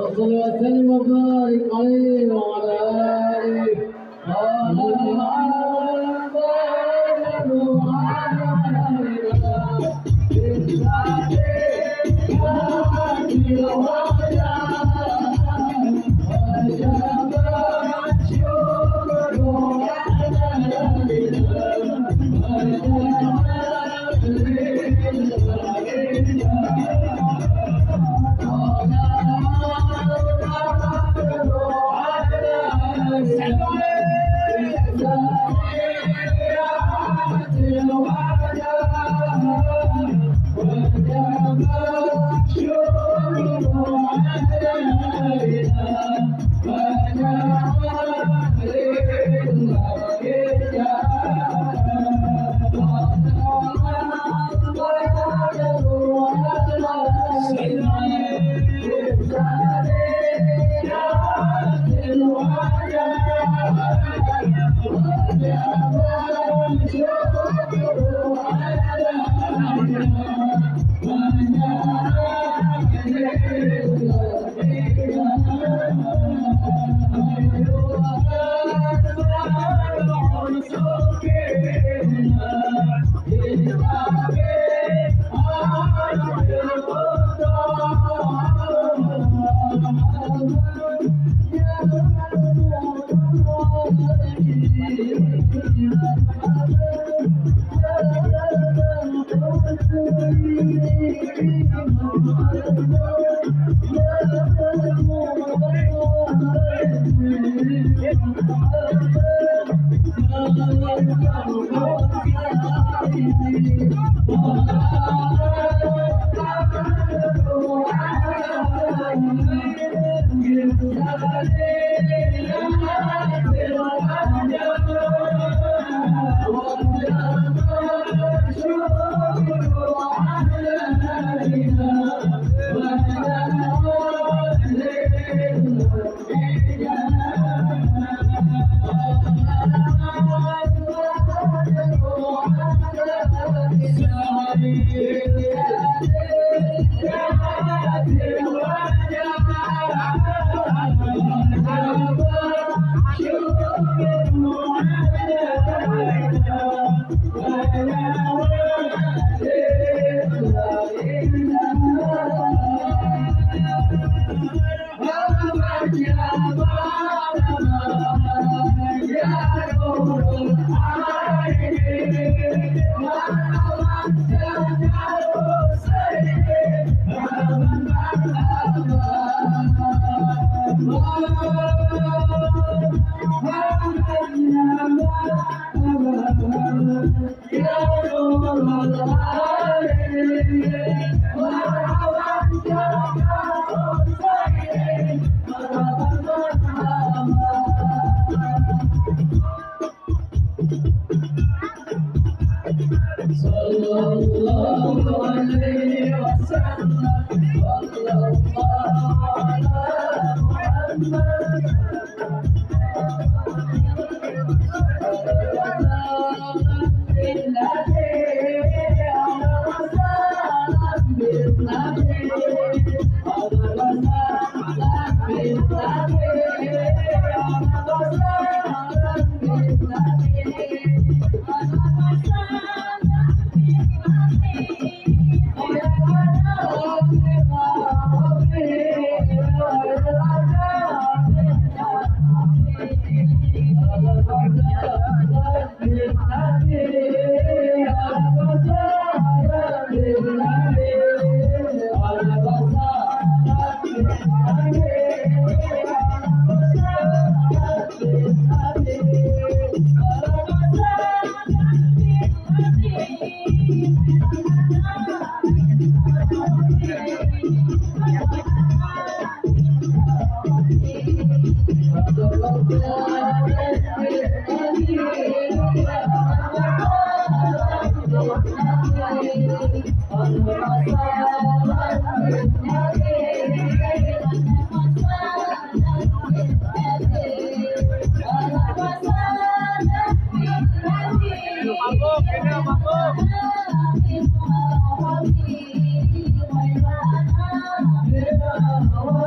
وصل وسلم وبارك عليه وعلى آله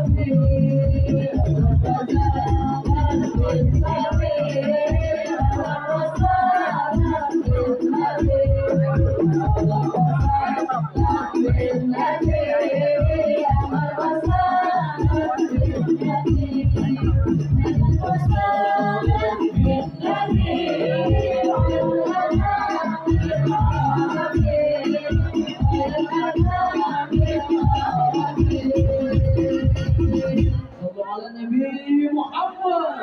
Mabuk. Nabi Muhammad.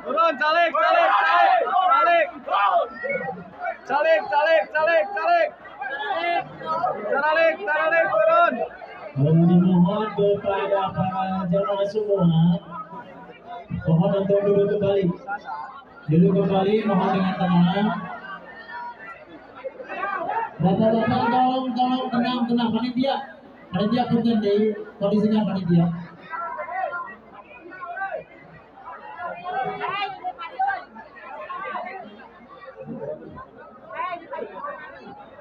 Turun, calik, calik, calik, calik, calik, calik, calik, calik, calik, turun. Dimohon kepada para jemaah semua, mohon untuk duduk kembali. Duduk kembali, mohon dengan tenang. Bapak-bapak tolong tenang panitia. Panitia punten deh, kondisikan panitia.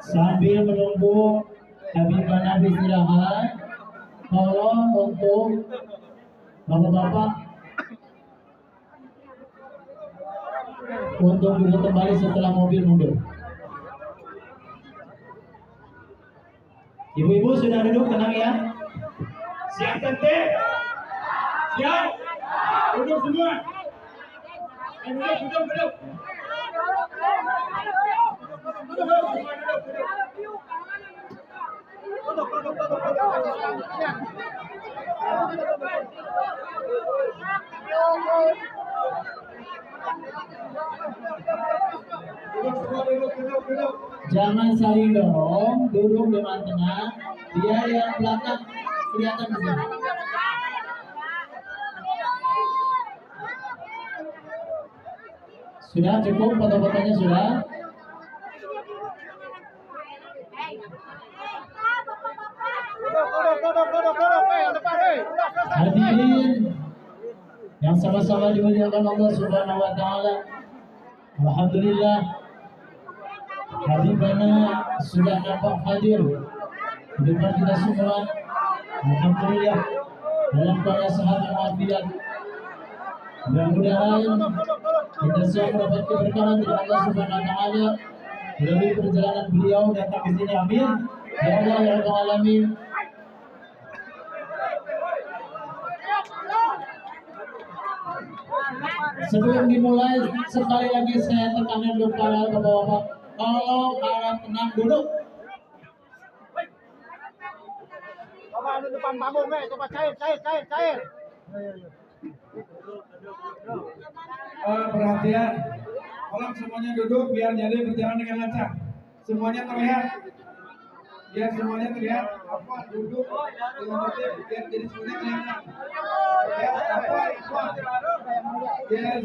Sambil menunggu Habibana istirahat, tolong untuk bapak-bapak untuk duduk kembali setelah mobil mundur. Ibu-ibu sudah duduk, tenang ya. Siap tante? Siap? Duduk semua. Duduk. Jangan saling dorong, duduk dengan tenang, biar yang belakang kelihatan di sini. Sudah cukup foto-fotonya sudah? Hadirin yang sama-sama dimuliakan Allah Subhanahu wa taala. Alhamdulillah Habibana sudah dapat hadir di depan kita semua. Alhamdulillah dalam keadaan sehat walafiat. Mudah-mudahan kita semua mendapat keberkahan dari Allah Subhanahu wa taala melalui perjalanan beliau datang ke sini. Amin. Ya Allah ya Rabbal alamin. Sebelum dimulai, sekali lagi saya tekankan kepada bapak-bapak, tolong harap tenang duduk. Bapak di depan panggung, coba cair. Perhatian, tolong semuanya duduk biar jadi berjalan dengan lancar. Semuanya terlihat, biar semuanya terlihat. Apa duduk dengan tertib biar jadi semuanya kelihatan. Ya, apa? Yes.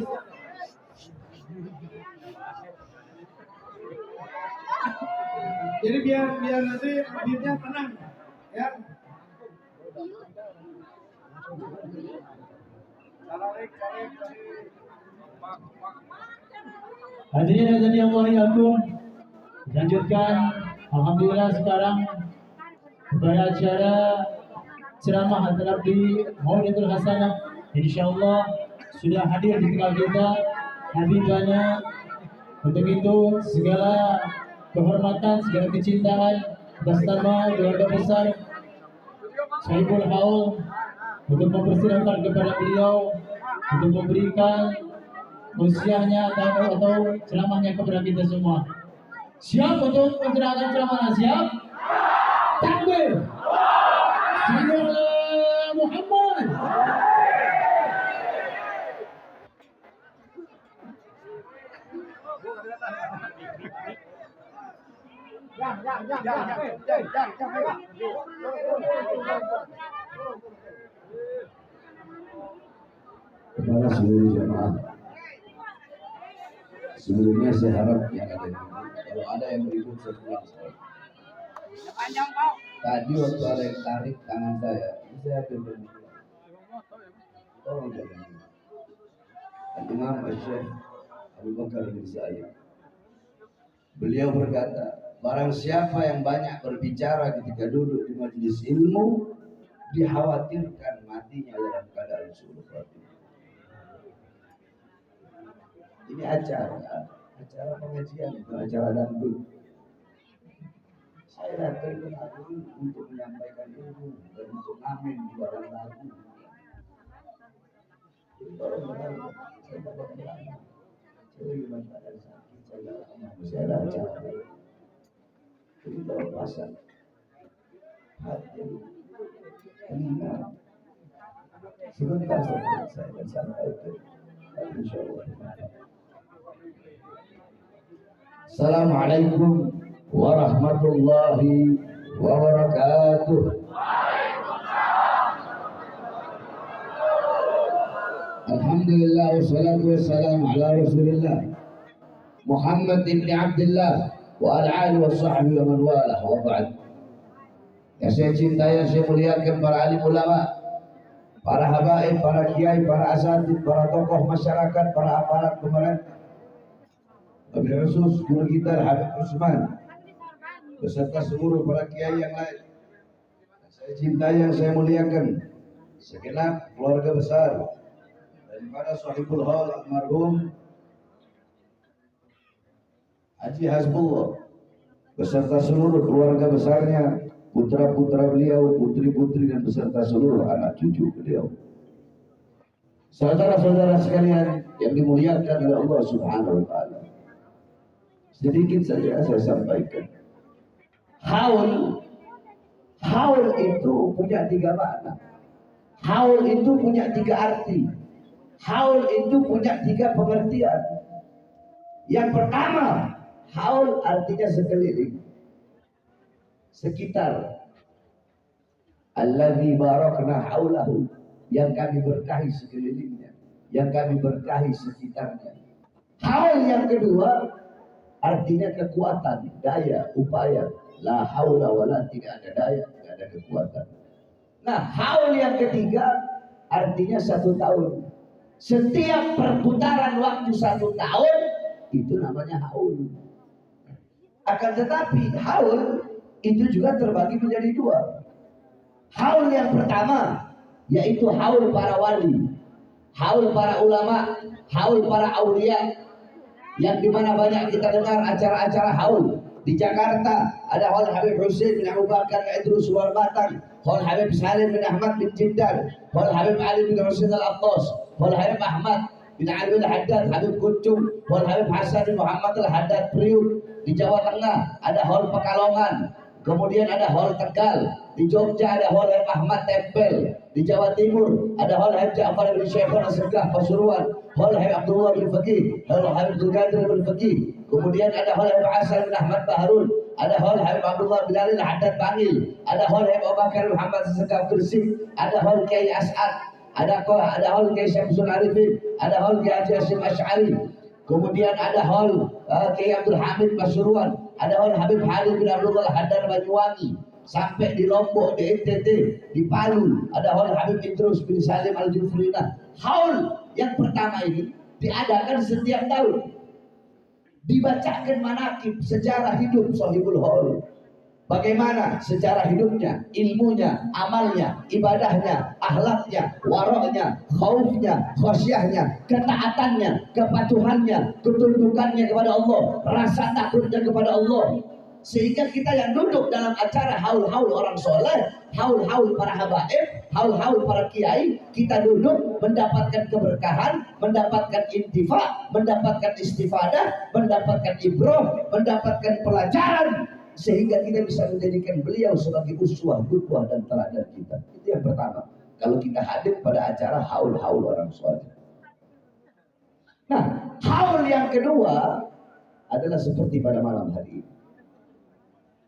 Jadi biar nanti Habibnya tenang, ya. Hadirin yang muliakan, lanjutkan. Alhamdulillah sekarang pada acara ceramah terhadap di Maulidul Hasanah, insyaallah sudah hadir di tengah kita Habibana. Untuk itu segala kehormatan, segala kecintaan atas nama keluarga besar Saiful Haul untuk mempersilahkan kepada beliau untuk memberikan usianya atau ceramahnya kepada kita semua. Siap untuk mencerahkan ceramahnya? Siap? Takbir! Sayyidina Muhammad! Kepada seluruh jemaah, sebelumnya saya harap yang ada di kalau ada yang berikut saya pulang sekali. Tadi waktu ada yang tarik tangan saya, ini saya ambil tolong jaga. Imam Syekh Abu Bakar bin Sa'id Beliau berkata, barang siapa yang banyak berbicara ketika duduk di majelis ilmu, dikhawatirkan matinya dalam keadaan suruh hati. Ini acara pengajian, bukan acara dangdut. Saya datang ke dangdut untuk menyampaikan ilmu dan untuk amin di barang lagu. Saya dapat lama. Saya memang ada sakit, saya ada acara. Jadi kalau pasang hati, ingat. Sebentar saya akan sampaikan. Insyaallah. Assalamualaikum warahmatullahi wabarakatuh. Alhamdulillah wassalatu wassalamu ala Rasulillah Muhammad ibn Abdullah wa ala alihi wa sahbihi wa man walah wa ba'd. Yang saya cintai, yang saya muliakan para alim ulama, para habaib, para kiai, para asatid, para tokoh masyarakat, para aparat pemerintah, wabil khusus guru kita Habib Usman beserta seluruh para kiai yang lain. Saya cintai, yang saya muliakan, segenap keluarga besar daripada sahibul hal almarhum Haji Hasbullah beserta seluruh keluarga besarnya, putra-putra beliau, putri-putri dan beserta seluruh anak cucu beliau. Saudara-saudara sekalian yang dimuliakan oleh Allah Subhanahu wa taala. Sedikit saja saya sampaikan. Haul itu punya 3 makna. Haul itu punya 3 arti. Haul itu punya 3 pengertian. Yang pertama, haul artinya sekeliling, sekitar. Allazi barakna haulahu, yang kami berkahi sekelilingnya, yang kami berkahi sekitarnya. Haul yang kedua artinya kekuatan, daya, upaya. La haula wala, tidak ada daya, tidak ada kekuatan. Nah, haul yang ketiga artinya 1 tahun. Setiap perputaran waktu 1 tahun itu namanya haul. Akan tetapi haul itu juga terbagi menjadi 2. Haul yang pertama yaitu haul para wali, haul para ulama, haul para aulia, yang dimana banyak kita dengar acara-acara haul. Di Jakarta ada haul Habib Husain bin Abu Bakar Idrus Luar Batang, haul Habib Salim bin Ahmad bin Jindal, haul Habib Ali bin Husain Al-Attas, haul Habib Ahmad bin Ali Al-Haddad Habib Kuncung, haul Habib Hasan bin Muhammad Al-Haddad Priuk. Di Jawa Tengah ada haul Pekalongan, kemudian ada haul Tegal. Di Jogja ada haul Habib Ahmad Tempel. Di Jawa Timur ada haul Habib Ja'far bin Syekhon As-Segaf Pasuruan, haul Habib Abdullah bin Faqih, haul Habib Abdul Qadir bin Faqih. Kemudian ada haul Habib Hasan bin Ahmad Baharun, ada haul Habib Abdullah bin Ali Al-Haddad Bangil, ada haul Habib Abu Bakar Muhammad As-Segaf Gresik, ada haul Kiai As'ad, ada haul Kiai Syamsul Arifin, ada haul Kiai Haji Hasyim Asy'ari. Kemudian ada haul Kiai Abdul Hamid Pasuruan, ada haul Habib Halid bin Abdullah Al-Haddad Banyuwangi. Sampai di Lombok, di NTT, di Palu ada haul Habib Idrus bin Salim Al-Jufrina. Haul yang pertama ini diadakan setiap tahun. Dibacakan manaqib, sejarah hidup sahibul haul. Bagaimana sejarah hidupnya, ilmunya, amalnya, ibadahnya, akhlaknya, waraknya, khaufnya, khasyahnya, ketaatannya, kepatuhannya, ketundukannya kepada Allah, rasa takutnya kepada Allah. Sehingga kita yang duduk dalam acara haul-haul orang soleh, haul-haul para habaib, haul-haul para kiai, kita duduk mendapatkan keberkahan, mendapatkan intifa, mendapatkan istifadah, mendapatkan ibrah, mendapatkan pelajaran, sehingga kita bisa menjadikan beliau sebagai uswah, qudwah dan teladan kita. Itu yang pertama. Kalau kita hadir pada acara haul-haul orang soleh. Nah, haul yang kedua adalah seperti pada malam hari ini,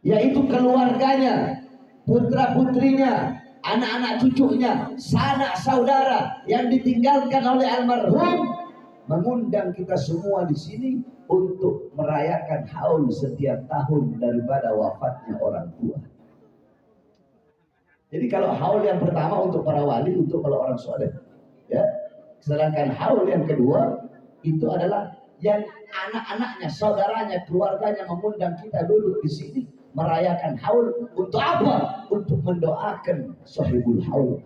yaitu keluarganya, putra-putrinya, anak-anak cucunya, sanak saudara yang ditinggalkan oleh almarhum, mengundang kita semua di sini untuk merayakan haul setiap tahun daripada wafatnya orang tua. Jadi kalau haul yang pertama untuk para wali, untuk para orang soleh, ya. Sedangkan haul yang kedua itu adalah yang anak-anaknya, saudaranya, keluarganya mengundang kita duduk di sini merayakan haul. Untuk apa? Untuk mendoakan sahibul haul.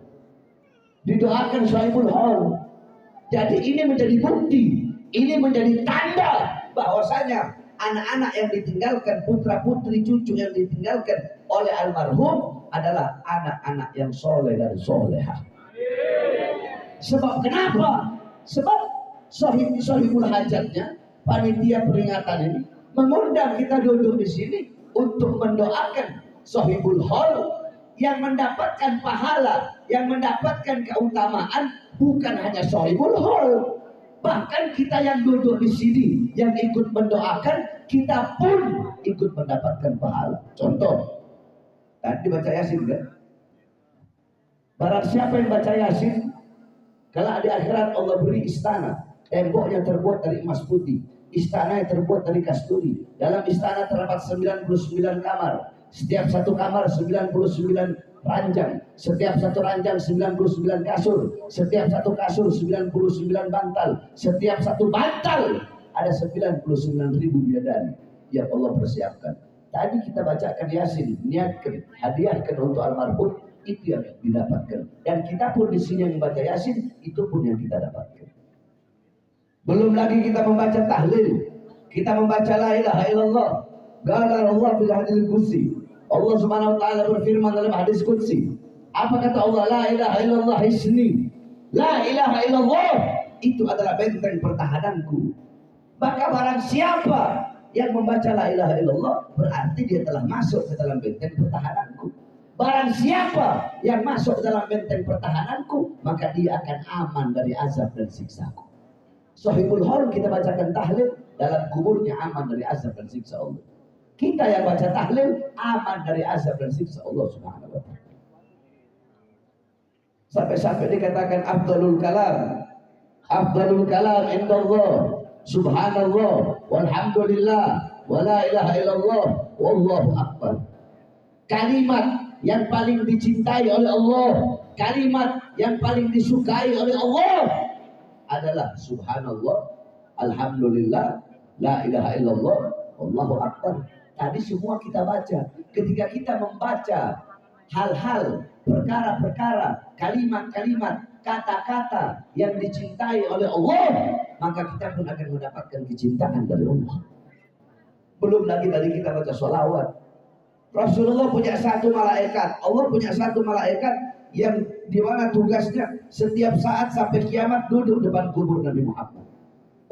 Didoakan sahibul haul. Jadi ini menjadi bukti, ini menjadi tanda bahwasanya anak-anak yang ditinggalkan, putra-putri cucu yang ditinggalkan oleh almarhum adalah anak-anak yang soleh dan soleha. Sebab kenapa? Sebab sahibul hajatnya, panitia peringatan ini mengundang kita duduk di sini untuk mendoakan sahibul haul yang mendapatkan pahala, yang mendapatkan keutamaan bukan hanya sahibul haul, bahkan kita yang duduk di sini yang ikut mendoakan, kita pun ikut mendapatkan pahala. Contoh, tadi baca Yasin kan? Barang siapa yang baca Yasin, kalau di akhirat Allah beri istana, temboknya terbuat dari emas putih, istana yang terbuat dari kasturi. Dalam istana terdapat 99 kamar. Setiap satu kamar 99 ranjang. Setiap satu ranjang 99 kasur. Setiap satu kasur 99 bantal. Setiap satu bantal ada 99.000 bidadari yang Allah persiapkan. Tadi kita bacakan Yasin, niatkan, hadiahkan untuk almarhum, itu yang didapatkan. Dan kita pun di sini yang membaca Yasin, itu pun yang kita dapatkan. Belum lagi kita membaca tahlil, kita membaca la ilaha illallah. Qala Allah bil hadil qudsi. Allah Subhanahu wa taala berfirman dalam hadis qudsi. Apa kata Allah? La ilaha illallah hisni. La ilaha illallah itu adalah benteng pertahananku. Maka barang siapa yang membaca la ilaha illallah, berarti dia telah masuk ke dalam benteng pertahananku. Barang siapa yang masuk dalam benteng pertahananku, maka dia akan aman dari azab dan siksaku. Sahibul haul kita bacakan tahlil, dalam kuburnya aman dari azab dan siksa Allah. Kita yang baca tahlil aman dari azab dan siksa Allah Subhanahu wa taala. Sampai-sampai dikatakan afdalul kalam indallah subhanallah walhamdulillah wala ilaha illallah wallahu akbar. Kalimat yang paling dicintai oleh Allah, kalimat yang paling disukai oleh Allah adalah subhanallah, alhamdulillah, la ilaha illallah, wallahu akbar. Tadi semua kita baca. Ketika kita membaca hal-hal, perkara-perkara, kalimat-kalimat, kata-kata yang dicintai oleh Allah, maka kita pun akan mendapatkan kecintaan dari Allah. Belum lagi tadi kita baca sholawat. Rasulullah punya satu malaikat, Allah punya satu malaikat yang dimana tugasnya setiap saat sampai kiamat duduk depan kubur Nabi Muhammad.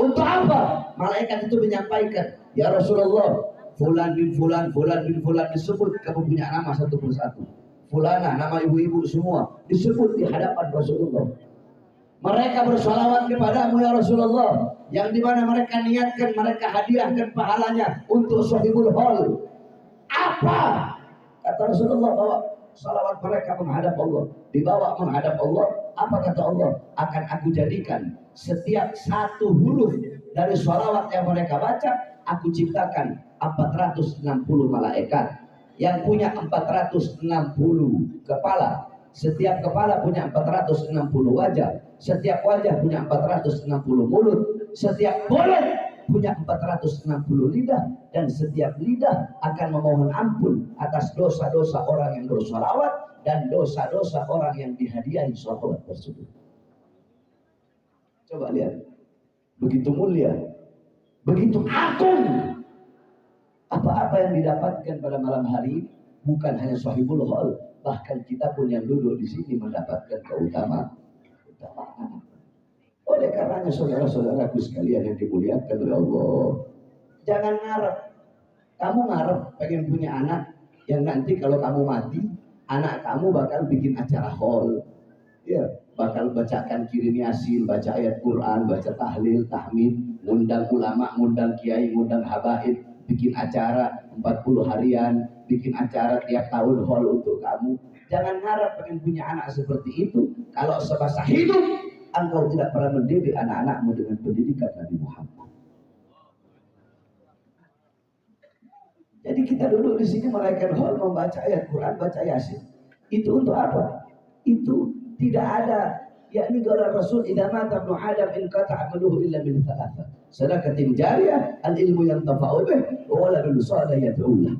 Untuk apa? Malaikat itu menyampaikan, ya Rasulullah, fulan bin fulan, fulan bin fulan, disebut, kamu punya nama satu persatu. Fulana, nama ibu-ibu semua disebut di hadapan Rasulullah. Mereka bersalawat kepadamu ya Rasulullah, yang dimana mereka niatkan, mereka hadiahkan pahalanya untuk sahibul haul. Apa? Kata Rasulullah, bawa salawat mereka menghadap Allah. Dibawa menghadap Allah. Apa kata Allah? Akan aku jadikan setiap satu huruf dari salawat yang mereka baca, aku ciptakan 460 malaikat yang punya 460 kepala. Setiap kepala punya 460 wajah. Setiap wajah punya 460 mulut. Setiap mulut punya 460 lidah. Dan setiap lidah akan memohon ampun atas dosa-dosa orang yang bersolawat dan dosa-dosa orang yang dihadiahi solawat tersebut. Coba lihat, begitu mulia, begitu agung. Apa-apa yang didapatkan pada malam hari ini bukan hanya sahibul haul, bahkan kita pun yang duduk di sini mendapatkan keutamaan. Oleh karenanya saudara-saudaraku sekalian yang dimuliakan oleh Allah, jangan ngarep. Kamu ngarep pengen punya anak yang nanti kalau kamu mati, anak kamu bakal bikin acara haul, ya, bakal bacakan kirim Yasin, baca ayat Quran, baca tahlil, tahmid, ngundang ulama, ngundang kiai, ngundang habaib, bikin acara 40 harian, bikin acara tiap tahun haul untuk kamu. Jangan harap pengen punya anak seperti itu kalau semasa hidup engkau tidak pernah mendidik anak-anakmu dengan pendidikan Nabi Muhammad. Jadi kita duduk di sini merayakan haul, membaca ayat Quran, baca Yasin. Itu untuk apa? Itu tidak ada yakni qala Rasul idza mata ibnu Adam in qata'a amaluhu illa min thalatha sadaqatin jariyah al ilmu yantafa'u bih wa waladun salih yad'u lahu.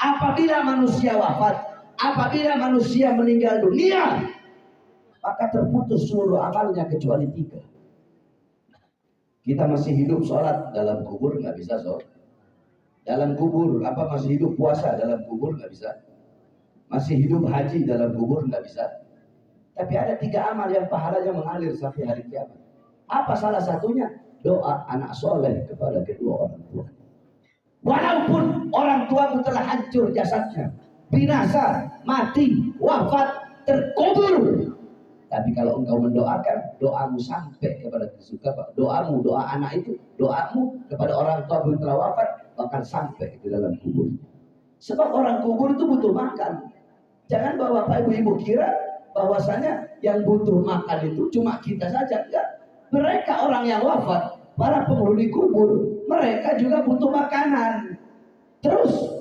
Apabila manusia wafat, apabila manusia meninggal dunia, maka terputus seluruh amalnya kecuali 3. Kita masih hidup sholat dalam kubur nggak bisa sholat. Dalam kubur apa masih hidup puasa dalam kubur nggak bisa. Masih hidup haji dalam kubur nggak bisa. Tapi ada 3 amal yang pahalanya mengalir sampai hari kiamat. Apa salah satunya? Doa anak soleh kepada kedua orang tua. Walaupun orang tuamu telah hancur jasadnya, binasa, mati, wafat, terkubur, tapi kalau engkau mendoakan, doamu sampai kepada kesukaan. Doamu, doa anak itu, doamu kepada orang tua yang telah wafat bakal sampai ke dalam kubur. Sebab orang kubur itu butuh makan. Jangan bawa bapak ibu kira bahwasanya yang butuh makan itu cuma kita saja. Enggak. Mereka orang yang wafat, para penghuni kubur, mereka juga butuh makanan. Terus,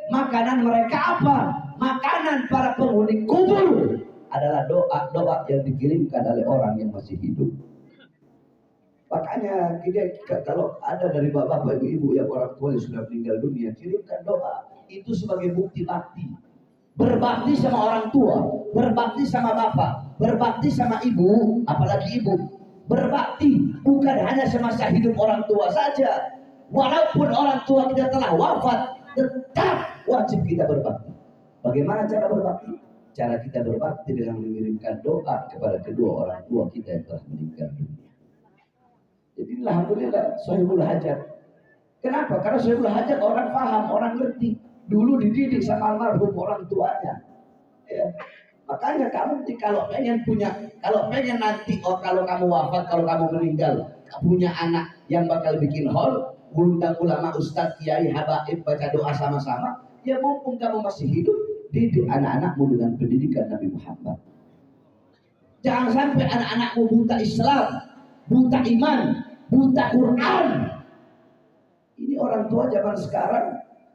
makanan mereka apa? Makanan para penghuni kubur adalah doa-doa yang dikirimkan oleh orang yang masih hidup. Makanya kalau ada dari bapak ibu yang orang tua yang sudah meninggal dunia, kirimkan doa. Itu sebagai bukti bakti. Berbakti sama orang tua, berbakti sama bapak, berbakti sama ibu, apalagi ibu. Berbakti bukan hanya semasa hidup orang tua saja. Walaupun orang tua kita telah wafat, tetap wajib kita berbakti. Bagaimana cara berbakti? Cara kita berbakti dengan mengirimkan doa kepada kedua orang tua kita yang telah meninggal dunia. Jadi alhamdulillah Sahibul Hajat. Kenapa? Karena Sahibul Hajat orang paham, orang ngerti. Dulu dididik sama almarhum orang tuanya. Ya. Makanya kamu kalau pengen nanti kalau kamu wafat, kalau kamu meninggal, punya anak yang bakal bikin hall, undang ulama, ustadz, kiai, habaib, baca doa sama-sama. Ya mumpung kamu masih hidup, didik anak-anakmu dengan pendidikan Nabi Muhammad. Jangan sampai anak-anakmu buta Islam, buta iman, buta Quran. Ini orang tua zaman sekarang.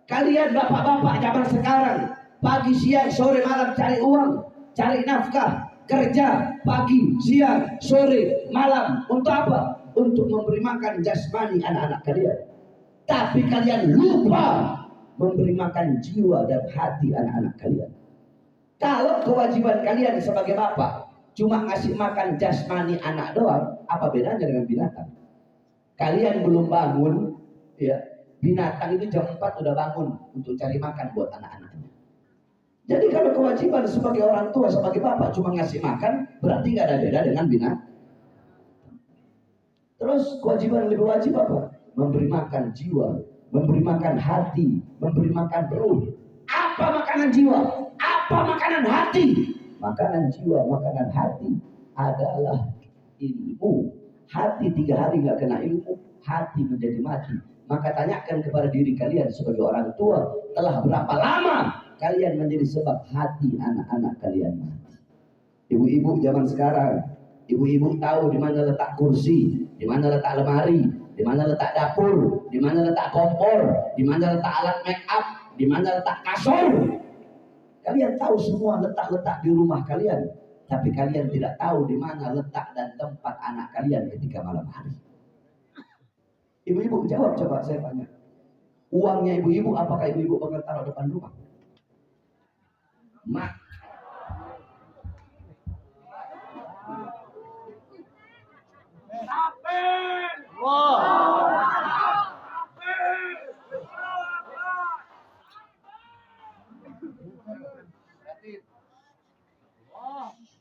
Kalian bapak-bapak zaman sekarang, pagi, siang, sore, malam cari uang, cari nafkah, kerja pagi, siang, sore, malam. Untuk apa? Untuk memberi makan jasmani anak-anak kalian. Tapi kalian lupa memberi makan jiwa dan hati anak-anak kalian. Kalau kewajiban kalian sebagai bapak cuma ngasih makan jasmani anak doang, apa bedanya dengan binatang? Kalian belum bangun, ya, binatang itu jam 4 udah bangun untuk cari makan buat anak-anaknya. Jadi kalau kewajiban sebagai orang tua, sebagai bapak cuma ngasih makan, berarti nggak ada beda dengan binatang. Terus kewajiban lebih wajib apa? Memberi makan jiwa, memberi makan hati, memberi makan ruh. Apa makanan jiwa? Apa makanan hati? Makanan jiwa, makanan hati adalah ilmu. Hati 3 hari nggak kena ilmu, hati menjadi mati. Maka tanyakan kepada diri kalian sebagai orang tua, telah berapa lama kalian menjadi sebab hati anak-anak kalian mati? Ibu-ibu zaman sekarang, ibu-ibu tahu di mana letak kursi, di mana letak lemari, di mana letak dapur, di mana letak kompor, di mana letak alat make up, di mana letak kasur. Kalian tahu semua letak-letak di rumah kalian, tapi kalian tidak tahu di mana letak dan tempat anak kalian ketika malam hari. Ibu-ibu jawab, coba saya tanya. Uangnya ibu-ibu, apakah ibu-ibu bakal taruh depan rumah? Mak.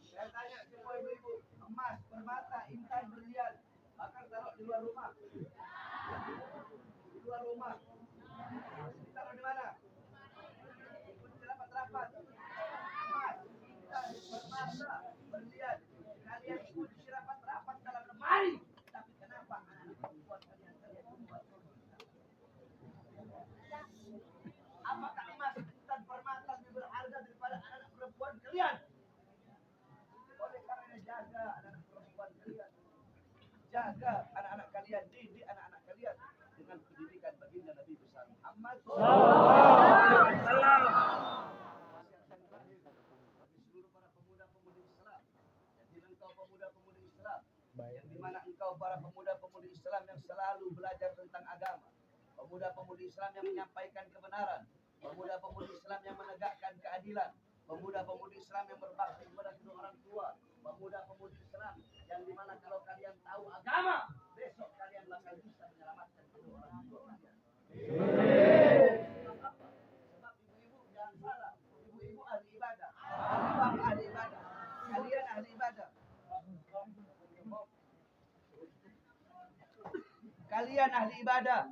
Saya tanya semua ibu-ibu, emas, permata, intan, berlian, bakal taruh di luar rumah. Di luar rumah. Ditaruh di mana? Kunci rapat-rapat. Emas, intan, permata, berlian. Kalian kunci rapat-rapat dalam lemari. Tapi kenapa anak-anak perempuan kalian membuat? Apakah emas, intan, permata lebih berharga daripada anak-anak perempuan kalian? Oleh karena jaga anak-anak perempuan kalian. Jaga anak-anak kalian, didik anak-anak kalian dengan pendidikan baginda Nabi besar Muhammad sallallahu alaihi wasallam. Bagi seluruh para pemuda-pemudi Islam. Jadi engkau pemuda-pemudi belajar tentang agama, pemuda-pemudi Islam yang menyampaikan kebenaran, pemuda-pemudi Islam yang menegakkan keadilan, pemuda-pemudi Islam yang berbakti kepada kedua orang tua, pemuda-pemudi Islam yang dimana kalau kalian tahu agama, besok kalian bakal bisa menyelamatkan kedua orang tua kalian. Sebab ibu-ibu jangan salah, ibu-ibu ahli ibadah, bapak ahli ibadah, kalian ahli ibadah. Kalian ahli ibadah,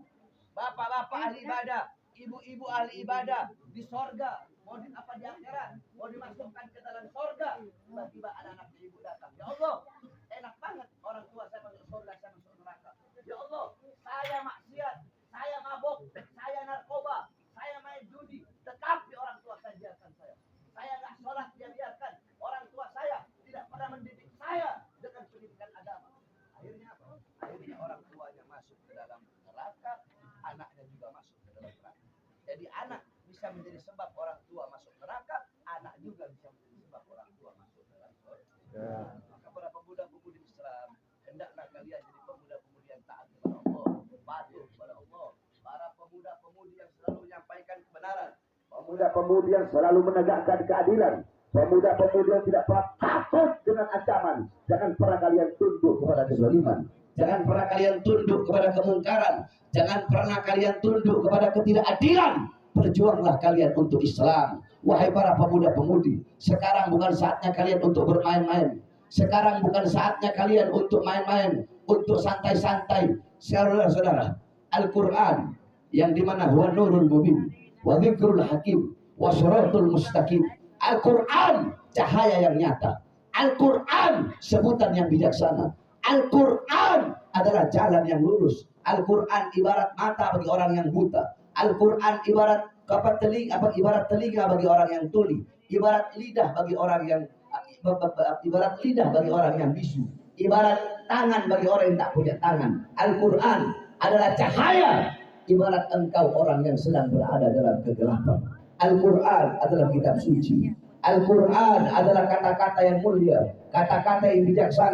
bapak-bapak ahli ibadah, ibu-ibu ahli ibadah di sorga. Mau di apa di akhirat? Mau dimasukkan ke dalam sorga. Tiba-tiba anak-anak ibu datang. Ya Allah, enak banget orang tua saya masuk sorga, saya masuk neraka. Ya Allah, saya maksiat, saya mabuk, saya narkoba, saya main judi. Tetapi orang tua saya biarkan saya. Saya nggak sholat, dia biarkan. Orang tua saya tidak pernah mendidik saya dengan pendidikan agama. Akhirnya apa? Akhirnya orang tuanya masuk ke dalam neraka, anaknya juga masuk ke dalam neraka. Jadi anak bisa menjadi sebab orang tua masuk neraka, anak juga bisa menjadi sebab orang tua masuk ke dalam neraka. Maka para pemuda-pemudi Islam, hendaklah kalian jadi pemuda-pemudi yang taat kepada Allah, patuh kepada Allah. Para pemuda-pemudi yang selalu menyampaikan kebenaran, pemuda-pemudi yang selalu menegakkan keadilan, pemuda-pemudi yang tidak pernah takut dengan ancaman. Jangan pernah kalian tunduk kepada kezaliman. Jangan pernah kalian tunduk kepada kemungkaran. Jangan pernah kalian tunduk kepada ketidakadilan. Berjuanglah kalian untuk Islam. Wahai para pemuda-pemudi, sekarang bukan saatnya kalian untuk bermain-main. Sekarang bukan saatnya kalian untuk main-main, untuk santai-santai. Saudara-saudara, Al-Quran yang dimana huwa nurul mubin, wa dzikrul hakim, wa siratul mustaqim. Al-Quran cahaya yang nyata. Al-Quran sebutan yang bijaksana. Al-Quran adalah jalan yang lurus. Al-Quran ibarat mata bagi orang yang buta. Al-Quran ibarat ibarat telinga bagi orang yang tuli. Ibarat lidah bagi orang yang bisu. Ibarat tangan bagi orang yang tak punya tangan. Al-Quran adalah cahaya. Ibarat engkau orang yang sedang berada dalam kegelapan. Al-Quran adalah kitab suci. Al-Quran adalah kata-kata yang mulia, kata-kata yang bijaksana.